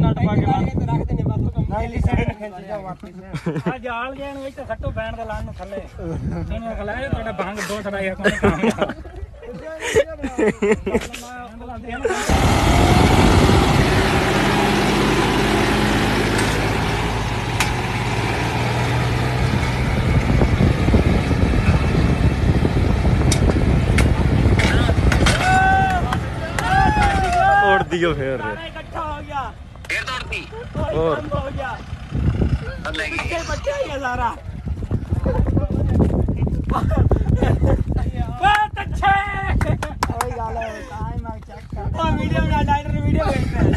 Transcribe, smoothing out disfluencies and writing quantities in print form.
ਕੱਟ ਪਾ ਕੇ ਰੱਖ ਦੇਣੇ ਬਸ ਕੰਮ ਨਾਲੀ ਸਿਰੇ ਖਿੱਚ ਜਾ ਵਾਪਸ ਆ ਜਾਲ ਗਿਆ ਨੂੰ ਇੱਥੇ ਸੱਟੋ ਬੈਣ ਦਾ ਲਾਣ ਨੂੰ ਥੱਲੇ ਇਹਨੂੰ ਖਲਾਇਆ ਤੁਹਾਡਾ ਭੰਗ ਦੋ ਛੜਾਇਆ ਕੋਈ ਕੰਮ ਉੜਦੀ ਓ ਫੇਰ ਇਕੱਠਾ ਹੋ ਗਿਆ ਫੇਰ ਤੋੜਤੀ ਹੋਰ ਹੋ ਗਿਆ ਲੈ ਗਈ ਇਹ ਬੱਚਾ ਹੀ ਹੈ ਸਾਰਾ ਬਹੁਤ ਅੱਛੇ ਉਹੀ ਗੱਲ ਹੈ ਤਾਂ ਹੀ ਮੈਂ ਚੈੱਕ ਕਰ ਉਹ ਵੀਡੀਓ ਬਣਾ ਡਾਇਰੈਕਟਰ ਵੀਡੀਓ ਵੇਖ